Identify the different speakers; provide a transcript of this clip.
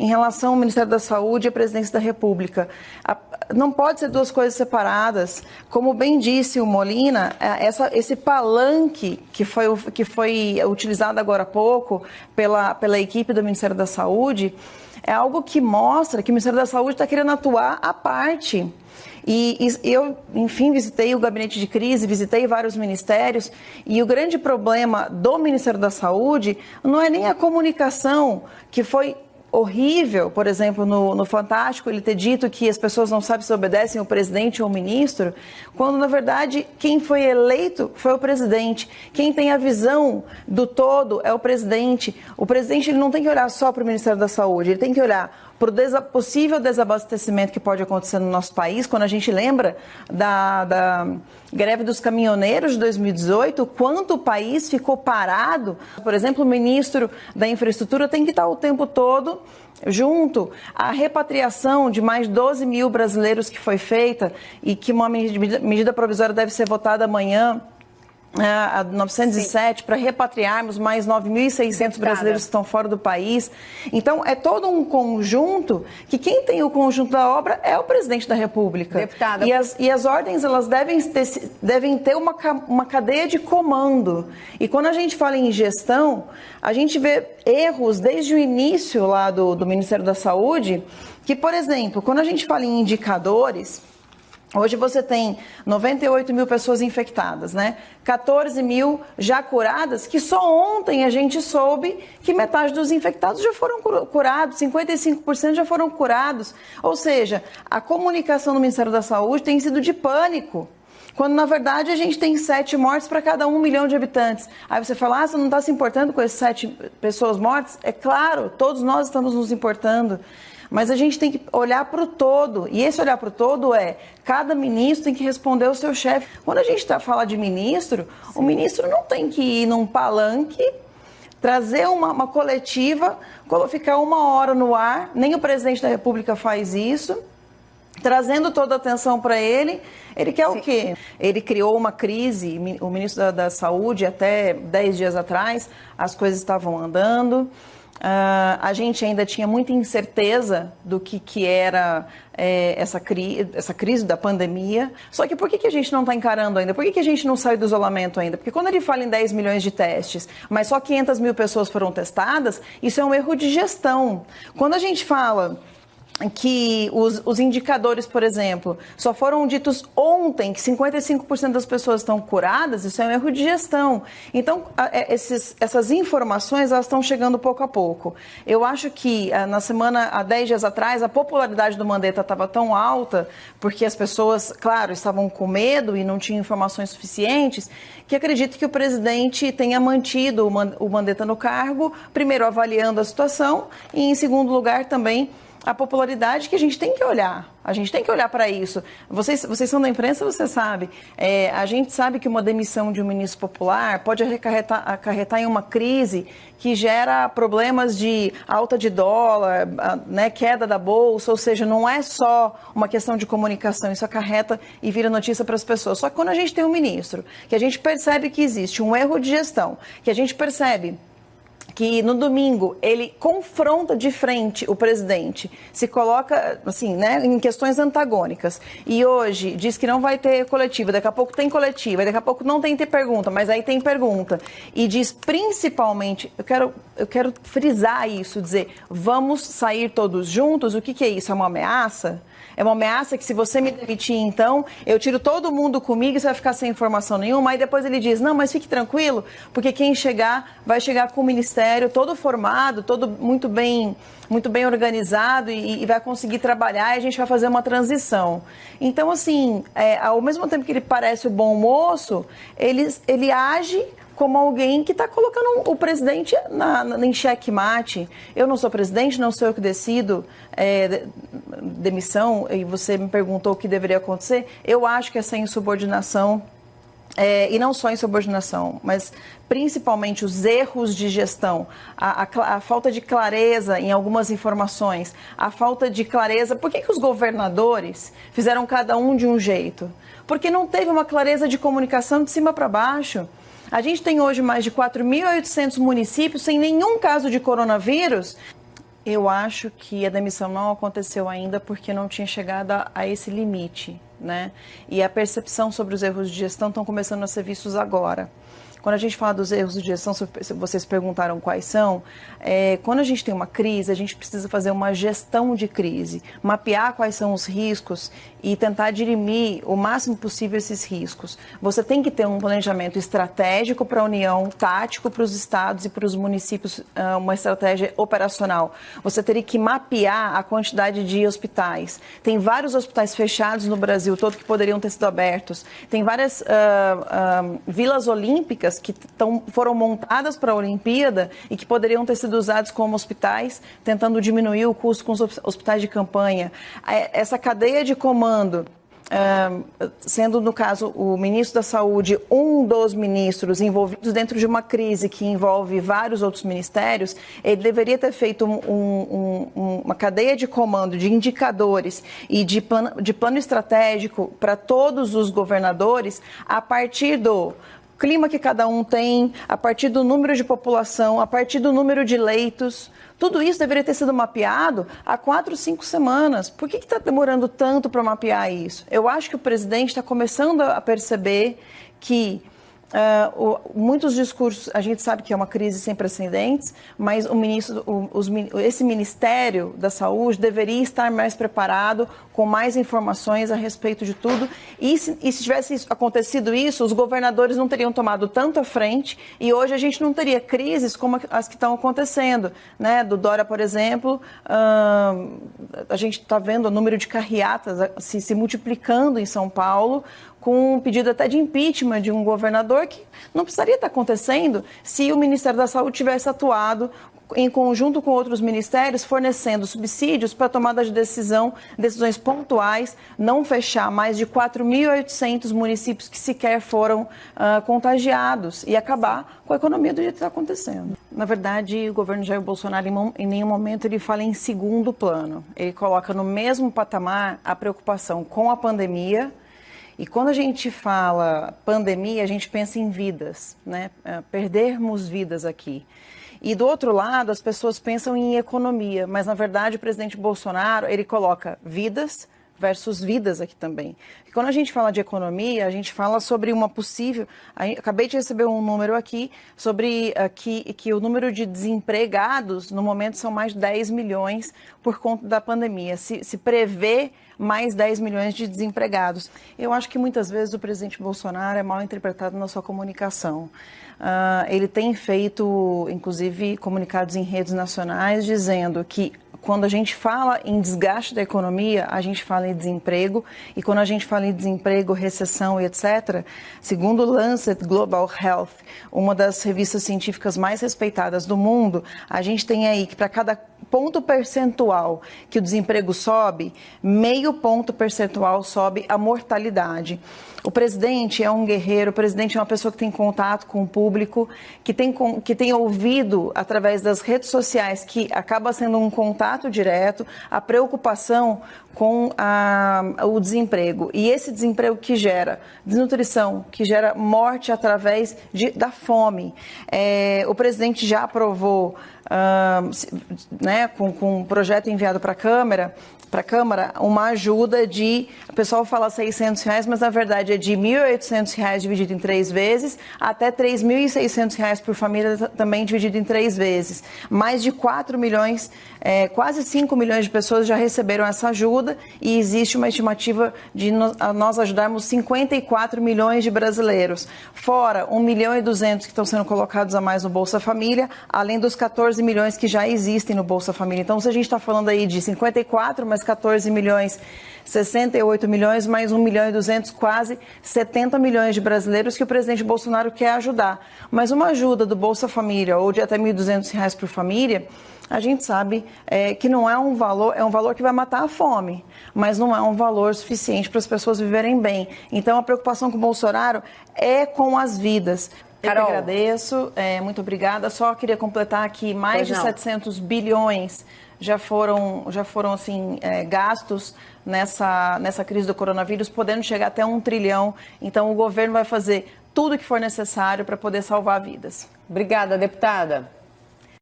Speaker 1: em relação ao Ministério da Saúde e à Presidência da República. Não pode ser duas coisas separadas. Como bem disse o Molina, esse palanque que foi utilizado agora há pouco pela equipe do Ministério da Saúde é algo que mostra que o Ministério da Saúde está querendo atuar à parte. E eu, enfim, visitei o gabinete de crise, visitei vários ministérios, e o grande problema do Ministério da Saúde não é nem a comunicação, que foi horrível, por exemplo, no Fantástico, ele ter dito que as pessoas não sabem se obedecem ao presidente ou ao ministro, quando, na verdade, quem foi eleito foi o presidente. Quem tem a visão do todo é o presidente. O presidente ele não tem que olhar só para o Ministério da Saúde, ele tem que olhar para o possível desabastecimento que pode acontecer no nosso país. Quando a gente lembra da greve dos caminhoneiros de 2018, quanto o país ficou parado. Por exemplo, o ministro da Infraestrutura tem que estar o tempo todo junto à repatriação de mais 12 mil brasileiros que foi feita e que uma medida provisória deve ser votada amanhã, a 907, para repatriarmos mais 9.600 brasileiros que estão fora do país. Então, é todo um conjunto que quem tem o conjunto da obra é o presidente da República.
Speaker 2: Deputada.
Speaker 1: E as ordens, elas devem ter uma cadeia de comando. E quando a gente fala em gestão, a gente vê erros desde o início lá do Ministério da Saúde, que, por exemplo, quando a gente fala em indicadores, hoje você tem 98 mil pessoas infectadas, né? 14 mil já curadas, que só ontem a gente soube que metade dos infectados já foram curados, 55% já foram curados. Ou seja, a comunicação do Ministério da Saúde tem sido de pânico, quando na verdade a gente tem 7 mortes para cada 1 milhão de habitantes. Aí você fala, você não está se importando com essas 7 pessoas mortas? É claro, todos nós estamos nos importando. Mas a gente tem que olhar para o todo, e esse olhar para o todo cada ministro tem que responder ao seu chefe. Quando a gente fala de ministro, o ministro não tem que ir num palanque, trazer uma coletiva, ficar 1 hora no ar, nem o presidente da República faz isso, trazendo toda a atenção para ele. Ele quer o quê? Ele criou uma crise, o ministro da Saúde, até 10 dias atrás, as coisas estavam andando. A gente ainda tinha muita incerteza do que era essa crise da pandemia. Só que por que a gente não está encarando ainda? Por que a gente não saiu do isolamento ainda? Porque quando ele fala em 10 milhões de testes, mas só 500 mil pessoas foram testadas, isso é um erro de gestão. Quando a gente fala que os indicadores, por exemplo, só foram ditos ontem que 55% das pessoas estão curadas, isso é um erro de gestão. Então, essas informações, elas estão chegando pouco a pouco. Eu acho que na semana, há 10 dias atrás, a popularidade do Mandetta estava tão alta, porque as pessoas, claro, estavam com medo e não tinham informações suficientes, que acredito que o presidente tenha mantido o Mandetta no cargo, primeiro avaliando a situação e, em segundo lugar, também a popularidade, que a gente tem que olhar. A gente tem que olhar para isso. Vocês são da imprensa, você sabe. A gente sabe que uma demissão de um ministro popular pode acarretar em uma crise que gera problemas de alta de dólar, né, queda da bolsa, ou seja, não é só uma questão de comunicação, isso acarreta e vira notícia para as pessoas. Só que quando a gente tem um ministro, que a gente percebe que existe um erro de gestão, que a gente percebe que no domingo ele confronta de frente o presidente, se coloca assim, né, em questões antagônicas, e hoje diz que não vai ter coletiva, daqui a pouco tem coletiva, daqui a pouco não tem pergunta, mas aí tem pergunta, e diz principalmente, eu quero frisar isso, dizer, vamos sair todos juntos. O que é isso? É uma ameaça? É uma ameaça que se você me demitir, então, eu tiro todo mundo comigo e você vai ficar sem informação nenhuma. Aí depois ele diz, não, mas fique tranquilo, porque quem chegar, vai chegar com o ministério todo formado, todo muito bem organizado e vai conseguir trabalhar, e a gente vai fazer uma transição. Então, assim, ao mesmo tempo que ele parece o bom moço, ele age como alguém que está colocando o presidente em xeque-mate. Eu não sou presidente, não sou eu que decido demissão, e você me perguntou o que deveria acontecer. Eu acho que essa insubordinação, e não só insubordinação, mas principalmente os erros de gestão, a falta de clareza em algumas informações, a falta de clareza. Por que os governadores fizeram cada um de um jeito? Porque não teve uma clareza de comunicação de cima para baixo. A gente tem hoje mais de 4.800 municípios sem nenhum caso de coronavírus. Eu acho que a demissão não aconteceu ainda porque não tinha chegado a esse limite, né? E a percepção sobre os erros de gestão estão começando a ser vistos agora. Quando a gente fala dos erros de gestão, vocês perguntaram quais são, quando a gente tem uma crise, a gente precisa fazer uma gestão de crise, mapear quais são os riscos e tentar dirimir o máximo possível esses riscos. Você tem que ter um planejamento estratégico para a União, tático para os estados e para os municípios, uma estratégia operacional. Você teria que mapear a quantidade de hospitais. Tem vários hospitais fechados no Brasil todo que poderiam ter sido abertos. Tem várias vilas olímpicas que foram montadas para a Olimpíada e que poderiam ter sido usados como hospitais, tentando diminuir o custo com os hospitais de campanha. Essa cadeia de comando, sendo, no caso, o ministro da Saúde um dos ministros envolvidos dentro de uma crise que envolve vários outros ministérios, ele deveria ter feito uma cadeia de comando de indicadores e de plano estratégico para todos os governadores a partir do clima que cada um tem, a partir do número de população, a partir do número de leitos. Tudo isso deveria ter sido mapeado há 4, 5 semanas. Por que está demorando tanto para mapear isso? Eu acho que o presidente está começando a perceber que muitos discursos, a gente sabe que é uma crise sem precedentes, mas esse Ministério da Saúde deveria estar mais preparado, com mais informações a respeito de tudo. E se tivesse acontecido isso, os governadores não teriam tomado tanto à frente e hoje a gente não teria crises como as que estão acontecendo, né? Do Dória, por exemplo, a gente está vendo o número de carreatas se multiplicando em São Paulo, com um pedido até de impeachment de um governador que não precisaria estar acontecendo se o Ministério da Saúde tivesse atuado em conjunto com outros ministérios, fornecendo subsídios para tomada de decisões pontuais, não fechar mais de 4.800 municípios que sequer foram contagiados e acabar com a economia do jeito que está acontecendo. Na verdade, o governo Jair Bolsonaro, em nenhum momento, ele fala em segundo plano. Ele coloca no mesmo patamar a preocupação com a pandemia. E quando a gente fala pandemia, a gente pensa em vidas, né? Perdermos vidas aqui. E do outro lado, as pessoas pensam em economia, mas na verdade o presidente Bolsonaro, ele coloca vidas versus vidas aqui também. E quando a gente fala de economia, a gente fala sobre uma possível... Acabei de receber um número aqui sobre que o número de desempregados no momento são mais de 10 milhões por conta da pandemia. Se prevê mais 10 milhões de desempregados. Eu acho que muitas vezes o presidente Bolsonaro é mal interpretado na sua comunicação. Ele tem feito, inclusive, comunicados em redes nacionais dizendo que quando a gente fala em desgaste da economia, a gente fala em desemprego, e quando a gente fala em desemprego, recessão e etc., segundo o Lancet Global Health, uma das revistas científicas mais respeitadas do mundo, a gente tem aí que para cada ponto percentual que o desemprego sobe, meio ponto percentual sobe a mortalidade. O presidente é um guerreiro, o presidente é uma pessoa que tem contato com o público, que tem ouvido através das redes sociais, que acaba sendo um contato direto, a preocupação com o desemprego. E esse desemprego que gera desnutrição, que gera morte através da fome. O presidente já aprovou, né, com um projeto enviado para a Câmara, uma ajuda de, o pessoal fala R$600, mas na verdade é de R$1.800 dividido em 3 vezes, até R$3.600 por família também dividido em 3 vezes. Mais de 4 milhões, quase 5 milhões de pessoas já receberam essa ajuda e existe uma estimativa de nós ajudarmos 54 milhões de brasileiros. Fora 1.200.000 que estão sendo colocados a mais no Bolsa Família, além dos 14 milhões que já existem no Bolsa Família. Então, se a gente está falando aí de 54, mais 14 milhões, 68 milhões, mais 1.200.000, quase 70 milhões de brasileiros que o presidente Bolsonaro quer ajudar. Mas uma ajuda do Bolsa Família ou de até R$1.200 por família, a gente sabe que não é um valor que vai matar a fome, mas não é um valor suficiente para as pessoas viverem bem. Então, a preocupação com o Bolsonaro é com as vidas. Carol. Eu que agradeço, muito obrigada. Só queria completar que mais de 700 bilhões já foram assim, gastos nessa crise do coronavírus, podendo chegar até 1 trilhão. Então, o governo vai fazer tudo o que for necessário para poder salvar vidas.
Speaker 2: Obrigada, deputada.